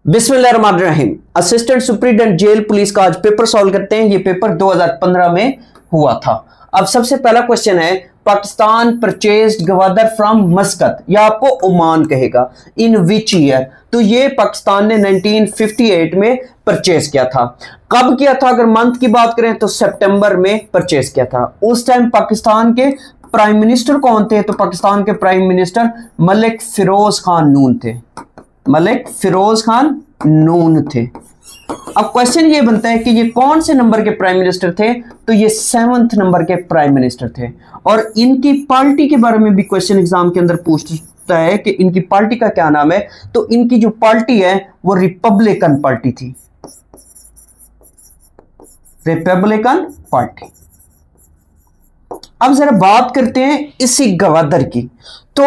बिस्मिल्लाहिर्रहमानिर्रहीम। Assistant superintendent jail police का आज पेपर सॉल्व करते हैं। ये पेपर 2015 में हुआ था। अब सबसे पहला क्वेश्चन है, पाकिस्तान परचेज्ड गवादर फ्रॉम मस्कत, या आपको ओमान कहेगा, इन विच ईयर। तो ये पाकिस्तान ने 1958 में परचेज किया था। कब किया था? अगर मंथ की बात करें तो सितंबर में परचेज किया था। उस टाइम पाकिस्तान के प्राइम मिनिस्टर कौन थे? तो पाकिस्तान के प्राइम मिनिस्टर मलिक फिरोज खान नून थे। मलिक फिरोज खान नून थे। अब क्वेश्चन ये बनता है कि ये कौन से नंबर के प्राइम मिनिस्टर थे? तो ये 7th नंबर के प्राइम मिनिस्टर थे। और इनकी पार्टी के बारे में भी क्वेश्चन एग्जाम के अंदर पूछता है कि इनकी पार्टी का क्या नाम है। तो इनकी जो पार्टी है वो रिपब्लिकन पार्टी थी, रिपब्लिकन पार्टी। अब जरा बात करते हैं इसी गवादर की। तो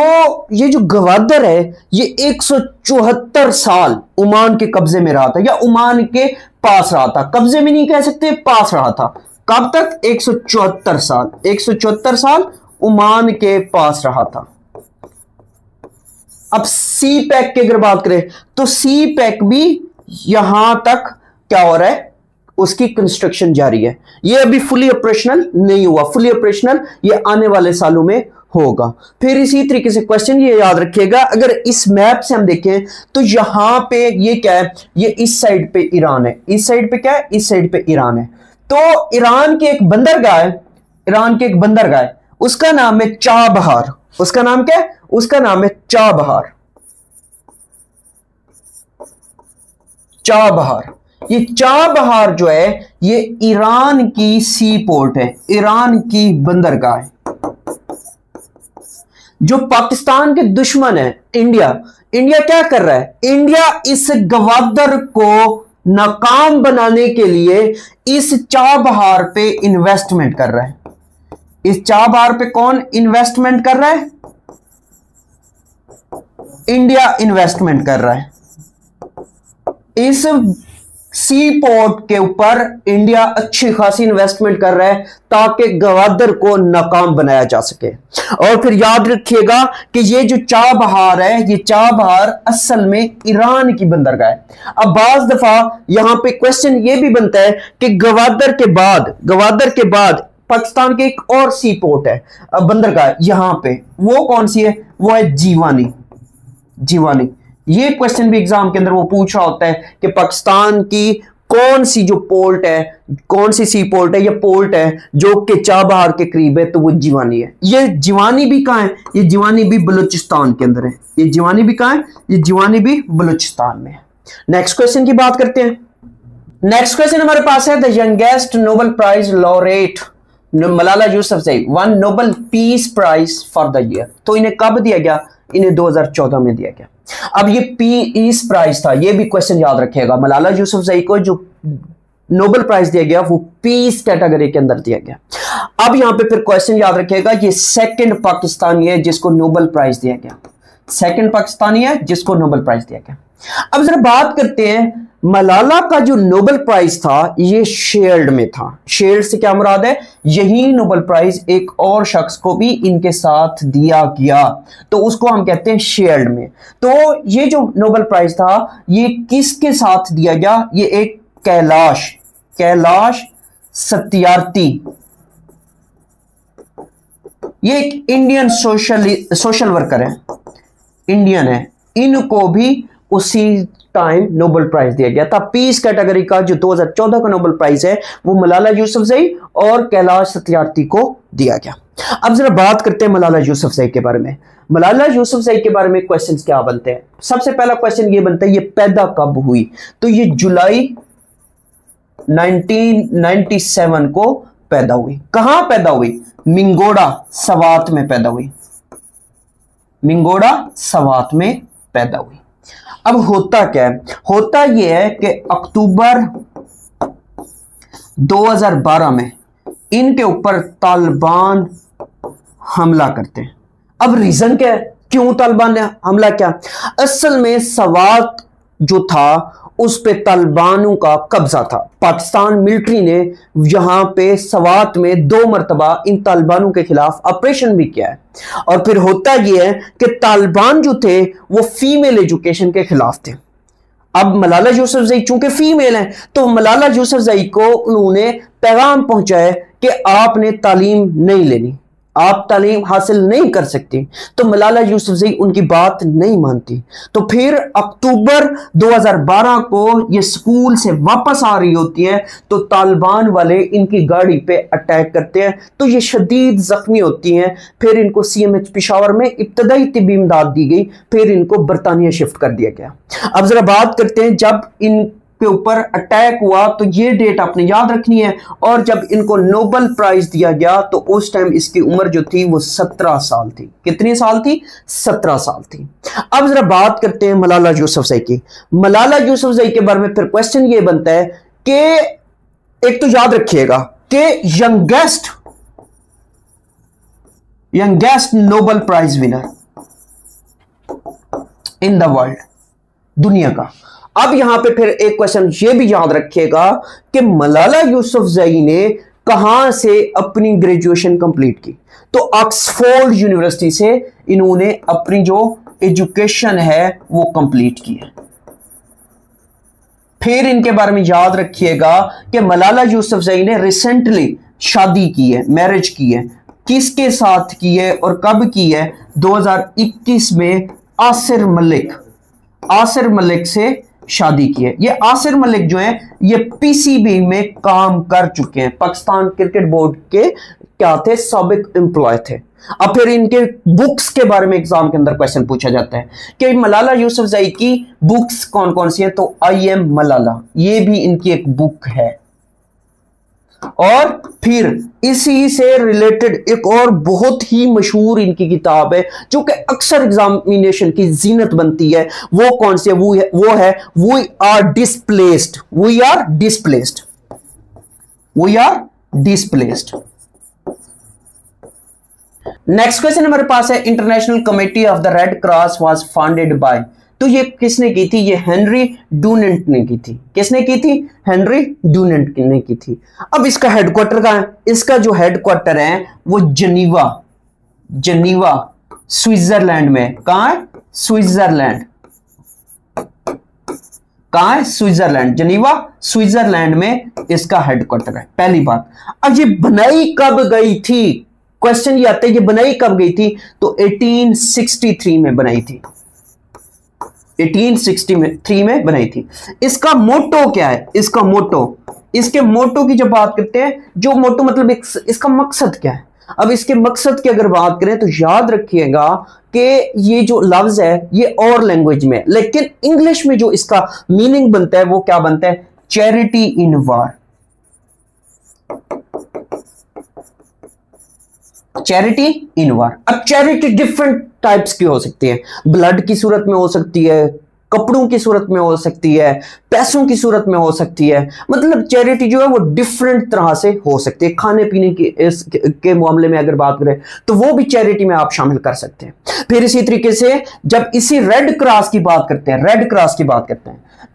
ये जो गवादर है ये 174 साल ओमान के कब्जे में रहा था, या ओमान के पास रहा था। कब्जे में नहीं कह सकते, पास रहा था। कब तक? 174 साल। 174 साल ओमान के पास रहा था। अब सी पैक की अगर बात करें तो सी पैक भी यहां तक क्या हो रहा है, उसकी कंस्ट्रक्शन जारी है। ये अभी फुली ऑपरेशनल नहीं हुआ। फुली ऑपरेशनल ये आने वाले सालों में होगा। फिर इसी तरीके से क्वेश्चन ये याद रखिएगा, अगर इस मैप से हम देखें तो यहां पे ये क्या है, ये इस साइड पे ईरान है, इस साइड पे क्या है, इस साइड पे ईरान है। तो ईरान की एक बंदरगाह है, ईरान की एक बंदरगाह है, उसका नाम है चाबहार। उसका नाम क्या है? उसका नाम है चाबहार। चाबहार, ये चाबहार जो है ये ईरान की सी पोर्ट है, ईरान की बंदरगाह है। जो पाकिस्तान के दुश्मन है इंडिया, इंडिया क्या कर रहा है? इंडिया इस गवादर को नाकाम बनाने के लिए इस चाबहार पे इन्वेस्टमेंट कर रहा है। इस चाबहार पे कौन इन्वेस्टमेंट कर रहा है? इंडिया इन्वेस्टमेंट कर रहा है। इस सी पोर्ट के ऊपर इंडिया अच्छी खासी इन्वेस्टमेंट कर रहा है ताकि गवादर को नाकाम बनाया जा सके। और फिर याद रखिएगा कि ये जो चाबहार है, ये चाबहार असल में ईरान की बंदरगाह है। अब बाज दफा यहां पे क्वेश्चन ये भी बनता है कि गवादर के बाद पाकिस्तान के एक और सी पोर्ट है, बंदरगाह यहां पे, वो कौन सी है? वो है जीवानी। जीवानी, ये क्वेश्चन भी एग्जाम के अंदर वो पूछ रहा होता है कि पाकिस्तान की कौन सी जो पोर्ट है, कौन सी सी पोर्ट है या पोर्ट है जो कि चाबहार के करीब है, तो वो जीवानी है। ये जीवानी भी कहां है? ये जीवानी भी बलूचिस्तान के अंदर है। ये जीवानी भी कहां है? ये जीवानी भी बलूचिस्तान में है। नेक्स्ट क्वेश्चन की बात करते हैं। नेक्स्ट क्वेश्चन हमारे पास है, the youngest Nobel prize laureate Malala Yousafzai won Nobel peace prize for the year. तो इन्हें कब दिया गया? इन्हें 2014 में दिया गया। अब ये पीस प्राइज था, ये भी क्वेश्चन याद रखिएगा। मलाला यूसुफजई को जो नोबेल प्राइज दिया गया वो पीस कैटेगरी के अंदर दिया गया। अब यहां पे फिर क्वेश्चन याद रखिएगा, ये सेकंड पाकिस्तानी है जिसको नोबेल प्राइज दिया गया। सेकंड पाकिस्तानी है जिसको नोबेल प्राइज दिया गया। अब जरा बात करते हैं, मलाला का जो नोबेल प्राइज था ये शेयर्ड में था। शेयर्ड से क्या मुराद है? यही नोबेल प्राइज एक और शख्स को भी इनके साथ दिया गया, तो उसको हम कहते हैं शेयर्ड में। तो ये जो नोबेल प्राइज था ये किसके साथ दिया गया? ये एक कैलाश सत्यार्थी, ये एक इंडियन सोशल वर्कर है, इंडियन है। इनको भी उसी टाइम नोबेल प्राइज दिया गया था। पीस कैटेगरी का जो 2014 का नोबेल प्राइज है वो मलाला यूसुफजई और कैलाश सत्यार्थी को दिया गया। अब जरा बात करते हैं मलाला यूसुफजई के बारे में। मलाला यूसुफजई के बारे में क्वेश्चंस क्या बनते हैं? सबसे पहला क्वेश्चन ये बनता है, ये पैदा कब हुई? तो ये जुलाई 1997 को पैदा हुई। कहां पैदा हुई? मिंगोड़ा सवात में पैदा हुई। मिंगोड़ा सवात में पैदा हुई। अब होता क्या है? होता यह है कि अक्टूबर 2012 में इनके ऊपर तालिबान हमला करते हैं। अब रीजन क्या है, क्यों तालिबान ने हमला किया? असल में सवात जो था उस पे तालिबानों का कब्जा था। पाकिस्तान मिलिट्री ने यहां पे सवात में 2 मरतबा इन तालिबानों के खिलाफ ऑपरेशन भी किया है। और फिर होता यह है कि तालिबान जो थे वो फीमेल एजुकेशन के खिलाफ थे। अब मलाला यूसुफजई चूंकि फीमेल हैं तो मलाला यूसुफजई को उन्होंने पैगाम पहुंचाया कि आपने तालीम नहीं लेनी, आप तालीम हासिल नहीं कर सकती। तो मलाला यूसुफजई उनकी बात नहीं मानती। तो फिर अक्टूबर 2012 को ये स्कूल से वापस आ रही होती है तो तालिबान वाले इनकी गाड़ी पे अटैक करते हैं तो ये शदीद जख्मी होती हैं। फिर इनको CMH पेशावर में इब्तदाई तिब्बी इमदाद दी गई, फिर इनको बरतानिया शिफ्ट कर दिया गया। अब जरा बात करते हैं जब इन के ऊपर अटैक हुआ तो ये डेट आपने याद रखनी है। और जब इनको नोबेल प्राइज दिया गया तो उस टाइम इसकी उम्र जो थी वो 17 साल थी। कितनी साल थी? 17 साल थी। अब जरा बात करते हैं मलाला यूसुफजई की। मलाला यूसुफजई के बारे में फिर क्वेश्चन ये बनता है कि एक तो याद रखिएगा कि youngest Nobel prize winner in the world, दुनिया का। अब यहां पे फिर एक क्वेश्चन ये भी याद रखिएगा कि मलाला यूसुफजई ने कहां से अपनी ग्रेजुएशन कंप्लीट की। तो ऑक्सफोर्ड यूनिवर्सिटी से इन्होंने अपनी जो एजुकेशन है वो कंप्लीट की है। फिर इनके बारे में याद रखिएगा कि मलाला यूसुफजई ने रिसेंटली शादी की है, मैरिज की है। किसके साथ की है और कब की है? 2021 में आसिर मलिक से शादी की है। ये आसिर मलिक जो है ये PCB में काम कर चुके हैं, पाकिस्तान क्रिकेट बोर्ड के क्या थे? साबिक एम्प्लॉय थे। अब फिर इनके बुक्स के बारे में एग्जाम के अंदर क्वेश्चन पूछा जाता है कि मलाला यूसुफजई की बुक्स कौन कौन सी हैं। तो आई एम मलाला, ये भी इनकी एक बुक है। और फिर इसी से रिलेटेड एक और बहुत ही मशहूर इनकी किताब है जो कि अक्सर एग्जामिनेशन की जीनत बनती है। वो कौन सी है? वो है we are displaced. Next question हमारे पास है international committee of the red cross was founded by. तो ये किसने की थी? ये हेनरी डुनेंट ने की थी। किसने की थी? हेनरी डुनेंट ने की थी। अब इसका हेडक्वार्टर कहां है? इसका जो हेडक्वार्टर है वो जनीवा स्विट्जरलैंड में। कहां है? स्विट्जरलैंड। कहां है? स्विट्जरलैंड। जनीवा स्विट्जरलैंड में इसका हेडक्वार्टर है। पहली बात। अब ये बनाई कब गई थी? क्वेश्चन ये आता है ये बनाई कब गई थी? तो 1863 में बनाई थी। 1863 में बनाई थी। इसका मोटो क्या है? इसके मोटो की जब बात करते हैं, जो मोटो मतलब इसका मकसद क्या है? अब इसके मकसद की अगर बात करें तो याद रखिएगा कि ये जो लफ्ज है ये और लैंग्वेज में, लेकिन इंग्लिश में जो इसका मीनिंग बनता है वो क्या बनता है? चैरिटी इन वार। चैरिटी इन वार। अब चैरिटी डिफरेंट टाइप्स की हो सकती है। ब्लड की सूरत में हो सकती है, कपड़ों की सूरत में हो सकती है, पैसों की सूरत में हो सकती है। मतलब चैरिटी जो है वो डिफरेंट तरह से हो सकती है। खाने पीने की के मामले में अगर बात करें तो वो भी चैरिटी में आप शामिल कर सकते हैं। फिर इसी तरीके से जब इसी रेड क्रॉस की बात करते हैं,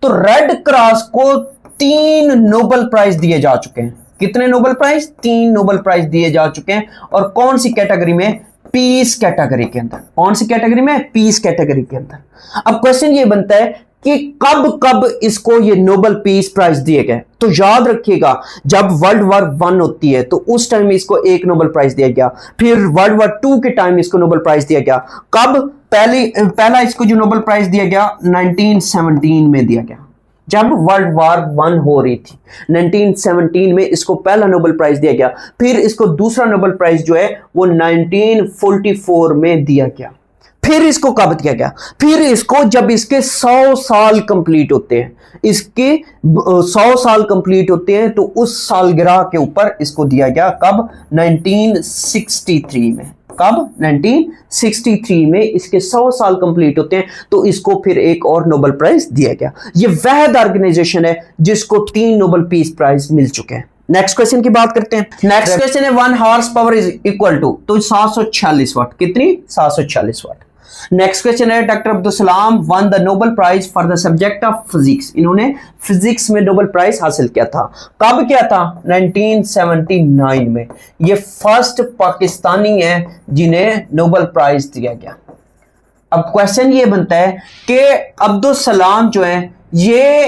तो रेड क्रॉस को 3 नोबेल प्राइज दिए जा चुके हैं। कितने नोबेल प्राइज? 3 नोबेल प्राइज दिए जा चुके हैं। और कौन सी कैटेगरी में? पीस कैटेगरी के अंदर। कौन सी कैटेगरी में? पीस कैटेगरी के अंदर। अब क्वेश्चन ये बनता है कि कब इसको ये नोबेल पीस प्राइज दिए गए। तो याद रखिएगा जब वर्ल्ड वॉर 1 होती है तो उस टाइम इसको एक नोबेल प्राइज दिया गया। फिर वर्ल्ड वॉर 2 के टाइम इसको नोबेल प्राइज दिया गया। कब? पहला इसको जो नोबेल प्राइज दिया गया 1917 में दिया गया, जब वर्ल्ड वॉर 1 हो रही थी। 1917 में इसको पहला नोबेल प्राइज दिया गया। फिर इसको दूसरा नोबेल प्राइज जो है वो 1944 में दिया गया। फिर इसको कब दिया गया? फिर इसको जब इसके 100 साल कंप्लीट होते हैं, इसके 100 साल कंप्लीट होते हैं तो उस सालगिरह के ऊपर इसको दिया गया। कब? 1963 में। कब? 1963 में इसके 100 साल कंप्लीट होते हैं तो इसको फिर एक और नोबेल प्राइज दिया गया। ये वह ऑर्गेनाइजेशन है जिसको 3 नोबेल पीस प्राइज मिल चुके हैं। नेक्स्ट क्वेश्चन की बात करते हैं। नेक्स्ट क्वेश्चन है 1 horsepower is equal to, तो 746 वाट। कितनी? 746 वाट। नेक्स्ट क्वेश्चन है doctor Abdul Salam won the Nobel prize for the subject of physics. इन्होंने फिजिक्स में नोबेल प्राइज हासिल किया था। कब किया था? 1979 में। ये फर्स्ट पाकिस्तानी है जिन्हें नोबेल प्राइज दिया गया। अब क्वेश्चन ये बनता है कि अब्दुल सलाम जो है ये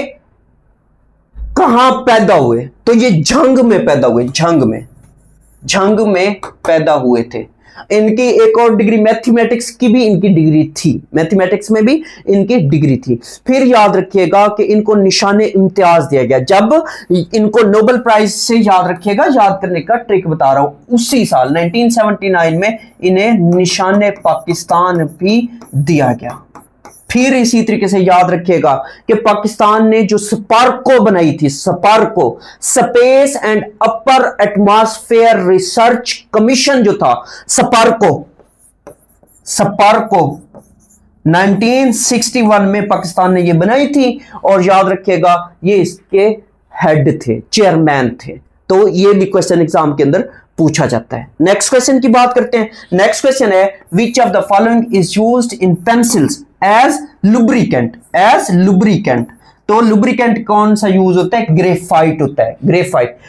कहां पैदा हुए? तो ये झंग में पैदा हुए, झंग में पैदा हुए थे। इनकी एक और डिग्री मैथमेटिक्स की भी इनकी डिग्री थी, मैथमेटिक्स में भी इनकी डिग्री थी। फिर याद रखिएगा कि इनको निशाने इम्तियाज दिया गया जब इनको नोबेल प्राइज से, याद रखिएगा, याद करने का ट्रिक बता रहा हूं, उसी साल 1979 में इन्हें निशाने पाकिस्तान भी दिया गया। फिर इसी तरीके से याद रखिएगा कि पाकिस्तान ने जो स्पार्को बनाई थी, Sparco, space and upper atmosphere research commission जो था, स्पार्को 1961 में पाकिस्तान ने ये बनाई थी। और याद रखिएगा ये इसके हेड थे, चेयरमैन थे। तो ये भी क्वेश्चन एग्जाम के अंदर पूछा जाता है। नेक्स्ट क्वेश्चन की बात करते हैं। नेक्स्ट क्वेश्चन है which of the following is used in pencils as lubricant, as lubricant. तो लुब्रिकेंट कौन सा यूज होता है? ग्रेफाइट होता है,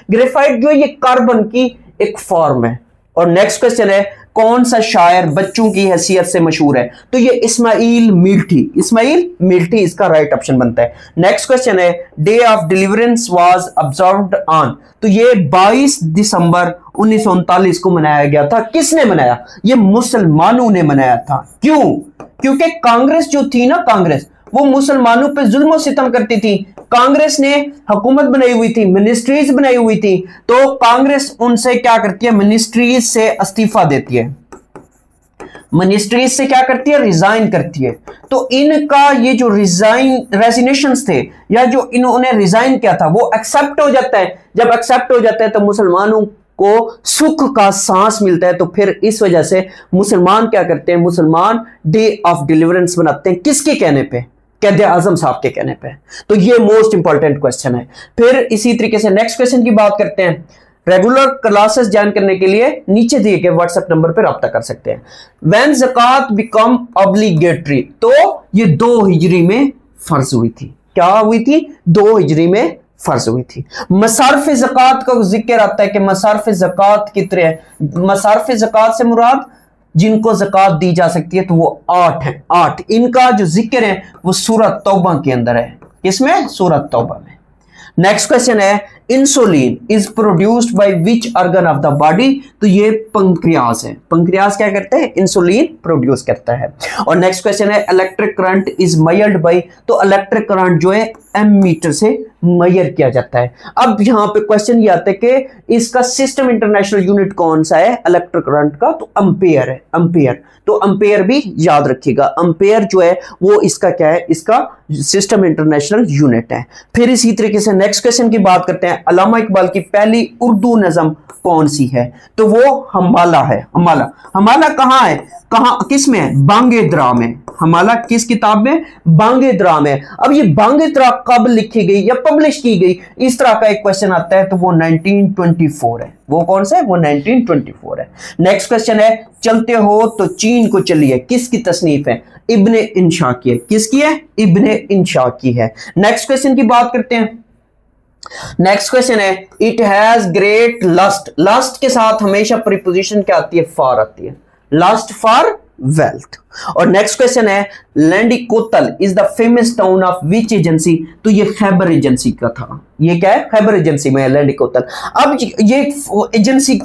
ग्रेफाइट जो है ये कार्बन की एक फॉर्म है। और नेक्स्ट क्वेश्चन है कौन सा शायर बच्चों की हैसियत से मशहूर है? तो ये इस्माइल मिल्टी इसका राइट ऑप्शन बनता है। नेक्स्ट क्वेश्चन है day of deliverance was observed on. तो ये 22 दिसंबर 1939 को मनाया गया था। किसने मनाया? ये मुसलमानों ने मनाया था। क्यों? क्योंकि कांग्रेस जो थी ना, कांग्रेस वो मुसलमानों पे जुल्म सितम करती थी। कांग्रेस ने हुकूमत बनाई हुई थी, मिनिस्ट्रीज बनाई हुई थी। तो कांग्रेस उनसे क्या करती है? मिनिस्ट्रीज से इस्तीफा देती है, मिनिस्ट्रीज से क्या करती है? रिजाइन करती है। तो इनका ये जो रेजिग्नेशंस थे या जो इन्होंने रिजाइन किया था वो एक्सेप्ट हो जाता है। जब एक्सेप्ट हो जाता है तो मुसलमानों को सुख का सांस मिलता है। तो फिर इस वजह से मुसलमान क्या करते हैं? मुसलमान डे ऑफ डिलीवरेंस बनाते हैं। किसके कहने पे? कैदे आजम साहब के कहने पे। तो ये मोस्ट इंपॉर्टेंट क्वेश्चन है। फिर इसी तरीके से नेक्स्ट क्वेश्चन की बात करते हैं। रेगुलर क्लासेस ज्वाइन करने के लिए नीचे दिए गए व्हाट्सएप नंबर पर रब्ता कर सकते हैं। व्हेन ज़कात बिकम ऑब्लिगेटरी, तो ये 2 हिजरी में फर्ज हुई थी। क्या हुई थी? 2 हिजरी में फर्ज हुई थी। मसारफ ज़कात का जिक्र आता है कि मसारफ ज़कात कितने हैं? मसारफ ज़कात से मुराद जिनको ज़कात दी जा सकती है तो वो 8 है, 8। इनका जो जिक्र है वो सूरत तौबा के अंदर है। किसमें? सूरत तौबा में। नेक्स्ट क्वेश्चन है insulin is produced by which organ of the body. तो ये पंक्रियास है। पंक्रियास क्या करते हैं? इंसुलिन प्रोड्यूस करता है। और नेक्स्ट क्वेश्चन है electric current is measured by. तो इलेक्ट्रिक करंट जो है एमीटर से मेजर किया जाता है। अब यहां पे क्वेश्चन ये आता है कि इसका सिस्टम इंटरनेशनल यूनिट कौन सा है इलेक्ट्रिक करंट का? तो एम्पेयर है, एम्पेयर। तो एम्पेयर भी याद रखिएगा, एम्पेयर जो है वो इसका क्या है? इसका सिस्टम इंटरनेशनल यूनिट है। फिर इसी तरीके से नेक्स्ट क्वेश्चन की बात करते हैं। अल्लामा इकबाल की पहली उर्दू नज़म कौन सी है? तो वो हमाला है। हमाला, हमाला कहां है? कहां, किस में है? बांगे दरा में। हमाला किस किताब में? बांगे दरा में। अब ये बांगे दरा कब लिखी गई या पब्लिश की गई, इस तरह का एक क्वेश्चन आता है तो वो 1924 है। वो कौन सा है? वो 1924 है। नेक्स्ट क्वेश्चन है चलते हो तो चीन को चलिए किसकी तसनीफ है? इब्ने इंशा की है। किसकी है? इब्ने इंशा की है। नेक्स्ट क्वेश्चन की बात करते हैं। नेक्स्ट क्वेश्चन है it has great lust. Lust के साथ हमेशा प्रीपोजिशन क्या आती है? फॉर आती है। Lust for wealth. और नेक्स्ट क्वेश्चन है Landi Kotal is the famous town of which agency. तो ये खैबर एजेंसी का था। ये क्या है? खैबर एजेंसी में है लैंडिकोतल। अब ये एजेंसी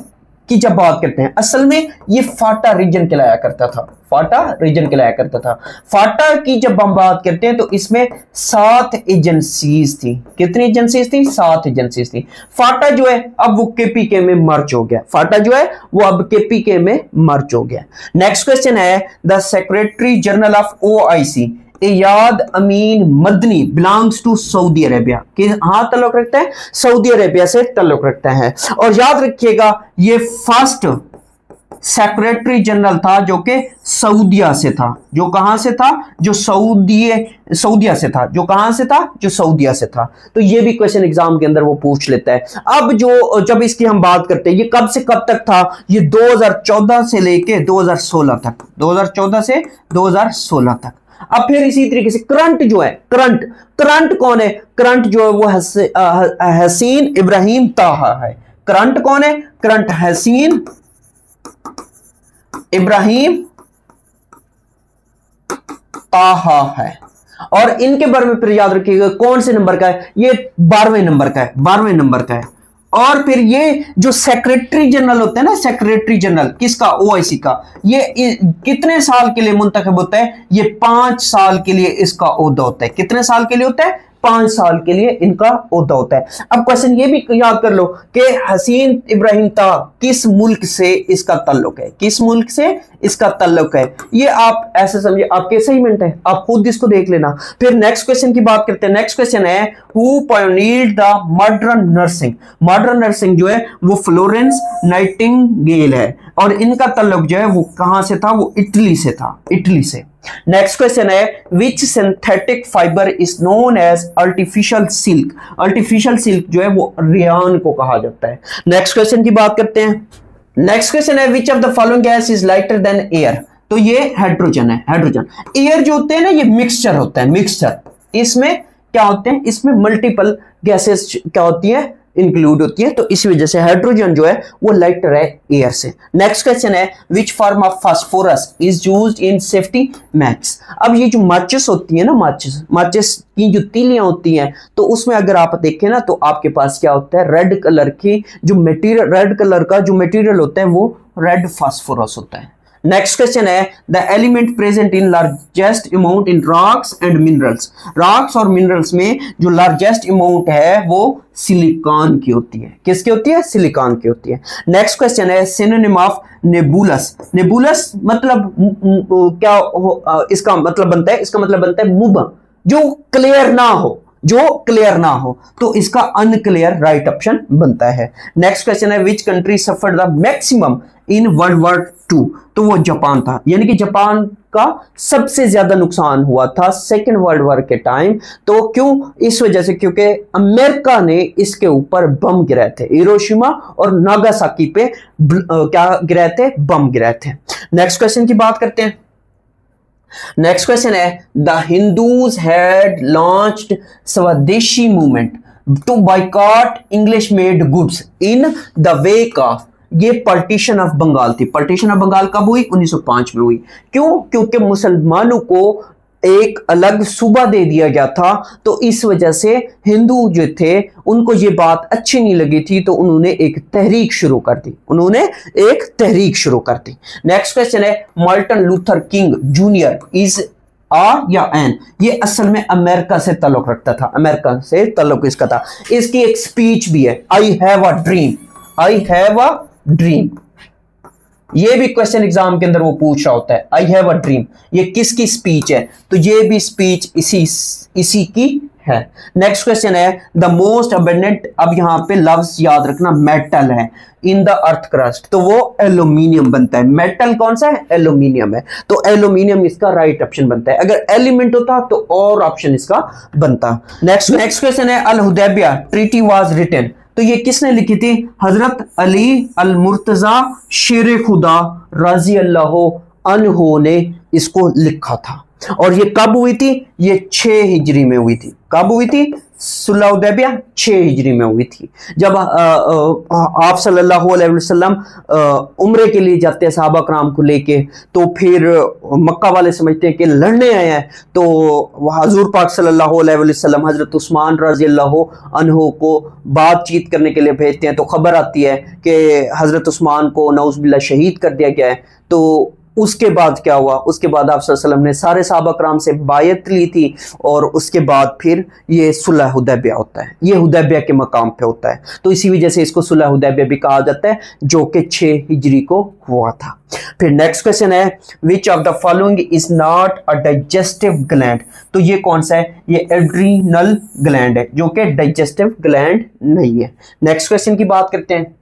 की जब बात करते हैं, असल में ये फाटा रीजन कहलाया करता था। फाटा रीजन कहलाया करता था। फाटा की जब हम बात करते हैं तो इसमें 7 एजेंसीज थी। कितनी एजेंसीज थी? 7 एजेंसीज थी। फाटा जो है अब वो केपीके में मर्ज हो गया। फाटा जो है वो अब केपीके में मर्ज हो गया। नेक्स्ट क्वेश्चन है the secretary general of OIC Iyad Ameen Madani belongs to Saudi Arabia. हाँ ताल्लुक रखता है? सऊदी अरेबिया से ताल्लुक रखता है। और याद रखिएगा ये फर्स्ट सेक्रेटरी जनरल था जो कि सऊदिया से था। जो कहां से था? जो सऊदिया से था। जो कहां से था? जो सऊदिया से था। तो ये भी क्वेश्चन एग्जाम के अंदर वो पूछ लेता है। अब जब इसकी हम बात करते हैं ये कब से कब तक था? ये 2014 से लेके 2016 तक। 2014 से 2016 तक। अब फिर इसी तरीके से करंट जो है, करंट कौन है? करंट जो है वो हसीन इब्राहिम ताहा है। करंट कौन है? करंट हसीन इब्राहिम ताहा है। और इनके बारे में फिर याद रखिएगा कौन से नंबर का है, ये 12वें नंबर का है, 12वें नंबर का है। और फिर ये जो सेक्रेटरी जनरल होते हैं ना, सेक्रेटरी जनरल किसका, ओआईसी का, ये कितने साल के लिए मुंतखब होता है, ये 5 साल के लिए इसका ओहदा होता है। कितने साल के लिए होता है, 5 साल के लिए इनका ओहदा होता है। अब क्वेश्चन ये भी याद कर लो कि हसीन इब्राहिम ता किस मुल्क से इसका ताल्लुक है, किस मुल्क से इसका ताल्लुक है, ये आप ऐसे समझिए आपके असाइनमेंट है, आप खुद इसको देख लेना। फिर नेक्स्ट क्वेश्चन की बात करते हैं। नेक्स्ट क्वेश्चन है who pioneered the modern nursing. Modern nursing जो है वो फ्लोरेंस नाइटिंगेल है, और इनका ताल्लुक जो है वो कहां से था, वो इटली से था, इटली से। नेक्स्ट क्वेश्चन है which synthetic fibre is known as artificial silk. Artificial silk जो है वो रेयान को कहा जाता है। नेक्स्ट क्वेश्चन की बात करते हैं। नेक्स्ट क्वेश्चन है which of the following gas is lighter than air. तो ये हाइड्रोजन है, हाइड्रोजन। एयर जो होते हैं ना, ये मिक्सचर होता है, मिक्सचर। इसमें क्या होते हैं, इसमें मल्टीपल गैसेस क्या होती है, इंक्लूड होती है, तो इस वजह से हाइड्रोजन जो है वो लाइटर है एयर से। नेक्स्ट क्वेश्चन है which form of phosphorus is used in safety match. अब ये जो माचिस होती है ना, माचिस की जो तीलियां होती हैं, तो उसमें अगर आप देखें ना, तो आपके पास क्या होता है, रेड कलर की जो मटेरियल, रेड कलर का जो मटेरियल होता है वो रेड फास्फोरस होता है। नेक्स्ट क्वेश्चन है the element present in largest amount in rocks and minerals. Rocks और मिनरल्स में जो लार्जेस्ट अमाउंट है वो सिलिकॉन की होती है। किसकी होती है, सिलिकॉन की होती है। नेक्स्ट क्वेश्चन है सिनोनिम ऑफ नेबुलस। नेबुलस मतलब क्या इसका मतलब बनता है, इसका मतलब बनता है मुबहम, जो क्लियर ना हो, जो क्लियर ना हो, तो इसका अनक्लियर राइट ऑप्शन बनता है। नेक्स्ट क्वेश्चन है which country suffered the maximum in world war II। तो वो जापान था, यानी कि जापान का सबसे ज्यादा नुकसान हुआ था सेकेंड वर्ल्ड वॉर के टाइम। तो क्यों, इस वजह से क्योंकि अमेरिका ने इसके ऊपर बम गिराए थे, हिरोशिमा और नागासाकी पे क्या गिराए थे, बम गिराए थे। नेक्स्ट क्वेश्चन की बात करते हैं। नेक्स्ट क्वेश्चन है the Hindus had launched Swadeshi movement to boycott English made goods in the wake of. ये पार्टीशन ऑफ बंगाल थी। पार्टीशन ऑफ बंगाल कब हुई, 1905 में हुई। क्यों, क्योंकि मुसलमानों को एक अलग सूबा दे दिया गया था, तो इस वजह से हिंदू जो थे उनको ये बात अच्छी नहीं लगी थी, तो उन्होंने एक तहरीक शुरू कर दी, उन्होंने एक तहरीक शुरू कर दी। नेक्स्ट क्वेश्चन है Martin Luther King Junior is a या एन। ये असल में अमेरिका से ताल्लुक रखता था, अमेरिका से ताल्लुक इसका था। इसकी एक स्पीच भी है, I have a dream, I have a dream. ये भी क्वेश्चन एग्जाम के अंदर वो पूछ रहा होता है, आई हैव अ ड्रीम, ये किसकी स्पीच है, तो ये भी स्पीच इसी की है। नेक्स्ट क्वेश्चन है द मोस्ट अबंडेंट, अब यहां पे लफ्ज याद रखना, मेटल है इन द अर्थ क्रस्ट, तो वो एल्यूमिनियम बनता है। मेटल कौन सा है, एल्यूमिनियम है, तो एल्यूमिनियम इसका राइट ऑप्शन बनता है। अगर एलिमेंट होता तो और ऑप्शन इसका बनता। नेक्स्ट क्वेश्चन है अल हुदैबिया ट्रीटी वाज रिटन। तो ये किसने लिखी थी, हजरत अली अल मुर्तजा शेर खुदा राजी अल्लाह अन्हो ने इसको लिखा था। और ये कब हुई थी, ये 6 हिजरी में हुई थी। कब हुई थी, सुलह हुदैबिया 6 हिजरी में हुई थी। जब आप सल्लल्लाहु अलैहि वसल्लम उम्रे के लिए जाते हैं सहाबा कराम को लेके, तो फिर मक्का वाले समझते हैं कि लड़ने आए हैं, तो हजूर पाक सल्लल्लाहु अलैहि वसल्लम हजरत उस्मान रज़ी अल्लाहु अन्हु को बातचीत करने के लिए भेजते हैं। तो खबर आती है कि हजरत उस्मान को नऊज़ बिल्लाह शहीद कर दिया गया है। तो उसके बाद क्या हुआ, उसके बाद आप सल्लल्लाहु अलैहि वसल्लम ने सारे सहाबा कराम से बायत ली थी, और उसके बाद फिर ये सुलह हुदैबिया होता है, ये हुदैबिया के मकाम पे होता है। तो इसी वजह से इसको सुलह हुदैबिया भी कहा जाता है, जो कि 6 हिजरी को हुआ था। फिर नेक्स्ट क्वेश्चन है which of the following is not a digestive gland. तो ये कौन सा है, ये एड्रीनल ग्लैंड है, जो कि डाइजेस्टिव ग्लैंड नहीं है। नेक्स्ट क्वेश्चन की बात करते हैं।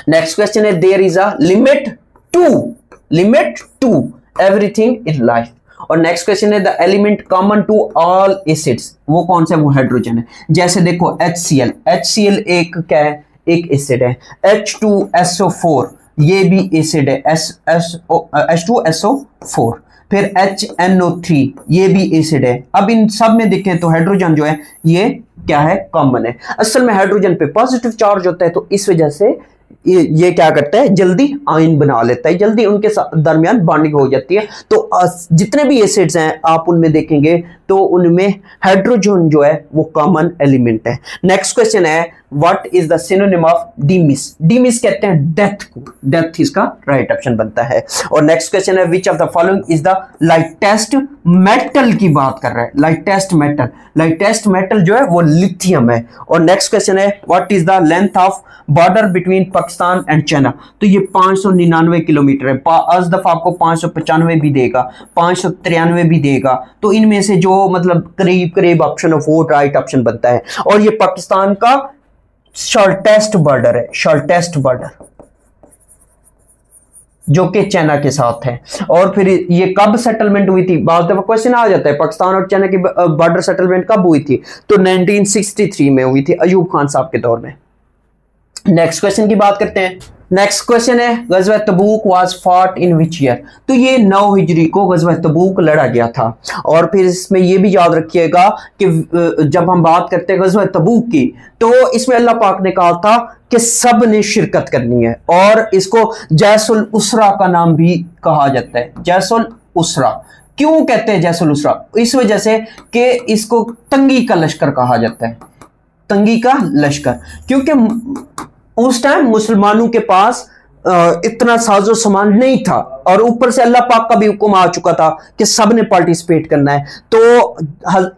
नेक्स्ट क्वेश्चन है there is a limit to everything in life। और नेक्स्ट क्वेश्चन है the element common to all acids. वो कौन सा है, वो हाइड्रोजन है। जैसे देखो HCl एक क्या है, एक एसिड है। H2SO4 ये भी एसिड है, H2SO4। फिर HNO3 ये भी एसिड है। अब इन सब में देखें तो हाइड्रोजन जो है ये क्या है, कॉमन है। असल में हाइड्रोजन पे पॉजिटिव चार्ज होता है, तो इस वजह से ये क्या करता है, जल्दी आयन बना लेता है, जल्दी उनके दरमियान बॉन्डिंग हो जाती है। तो जितने भी एसिड्स हैं आप उनमें देखेंगे तो उनमें हाइड्रोजन जो है वो कॉमन एलिमेंट है। नेक्स्ट क्वेश्चन है what is the synonym of demise. Demise कहते हैं डेथ को, डेथ इसका राइट ऑप्शन बनता है। और नेक्स्ट क्वेश्चन है which of the following is the lightest metal की बात कर रहा है, लाइटेस्ट मेटल। लाइटेस्ट मेटल जो है वो लिथियम है। और नेक्स्ट क्वेश्चन है what is the length of border between Pakistan and China. तो ये 599 किलोमीटर है। आज दफा आपको 595 भी देगा, 593 भी देगा, तो इनमें से जो मतलब करीब करीब ऑप्शन ऑफ वो राइट ऑप्शन बनता है। और ये पाकिस्तान का शॉर्टेस्ट बॉर्डर है, शॉर्टेस्ट बॉर्डर जो कि चाइना के साथ है। और फिर ये कब सेटलमेंट हुई थी, बहुत दफा क्वेश्चन आ जाता है पाकिस्तान और चाइना की बॉर्डर सेटलमेंट कब हुई थी, तो 1963 में हुई थी अयूब खान साहब के दौर में। नेक्स्ट क्वेश्चन की बात करते हैं। नेक्स्ट क्वेश्चन है Ghazwa Tabuk was fought in which year. तो ये 9 हिजरी को गज़वा तबूक लड़ा गया था। और फिर इसमें ये भी याद रखिएगा कि जब हम बात करते हैं गज़वा तबूक की, तो इसमें अल्लाह पाक ने कहा था कि सब ने शिरकत करनी है। और इसको जैसुल उसरा का नाम भी कहा जाता है। जैसुल उसरा क्यों कहते हैं जैसुल उसरा? इस वजह से कि इसको तंगी का लश्कर कहा जाता है, तंगी का लश्कर, क्योंकि उस टाइम मुसलमानों के पास इतना साजो सामान नहीं था और ऊपर से अल्लाह पाक का भी हुक्म आ चुका था कि सब ने पार्टिसिपेट करना है। तो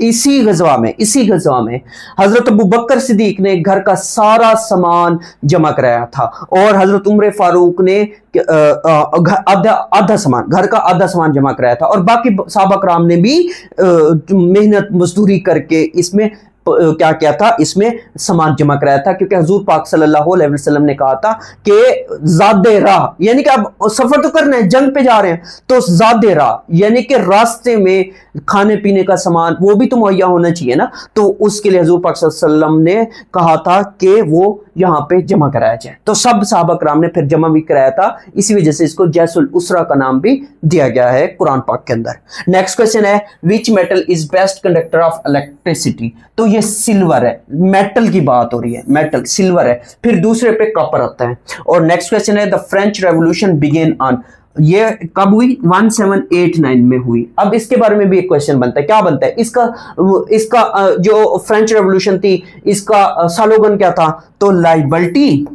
इसी गज़वा में हजरत अबू बकर सिद्दीक ने घर का सारा सामान जमा कराया था और हजरत उमर फारूक ने आधा सामान, घर का आधा सामान जमा कराया था। और बाकी सहाबा कराम ने भी मेहनत मजदूरी करके इसमें क्या किया था, इसमें सामान जमा कराया था। क्योंकि हुजूर पाक सल्लल्लाहु अलैहि वसल्लम ने कहा था कि ज़ादे राह, यानी कि आप सफर तो करना है, जंग पे जा रहे हैं, तो ज़ादे राह यानी कि रास्ते में खाने पीने का सामान वो भी तो मुहैया होना चाहिए ना। तो उसके लिए हुजूर पाक सल्लल्लाहु अलैहि वसल्लम ने कहा था कि वो यहाँ पे जमा कराया जाए। तो सब सहाबा कराम ने फिर जमा भी कराया था, इसी वजह से इसको जैसुल उसरा का नाम भी दिया गया है कुरान पाक के अंदर। नेक्स्ट क्वेश्चन है which metal is best conductor of electricity. तो ये सिल्वर है, मेटल की बात हो रही है, मेटल सिल्वर है। फिर दूसरे पे कॉपर आता है। और नेक्स्ट क्वेश्चन है the French revolution began on. ये कब हुई? 1789 में हुई। अब इसके बारे में भी एक क्वेश्चन बनता है, क्या बनता है इसका जो फ्रेंच रेवोल्यूशन थी इसका स्लोगन क्या था? तो लाइबर्टी,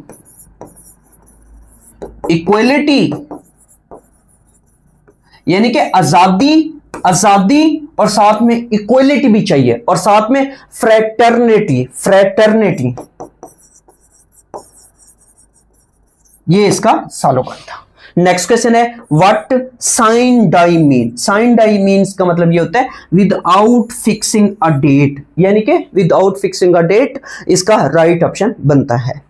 इक्वलिटी, यानी कि आजादी और साथ में इक्वलिटी भी चाहिए और साथ में फ्रेटर्निटी, ये इसका स्लोगन था। नेक्स्ट क्वेश्चन है what sine die mean. Sine die means का मतलब ये होता है विदाउट फिक्सिंग अ डेट, यानी कि विदाउट फिक्सिंग अ डेट इसका राइट ऑप्शन बनता है।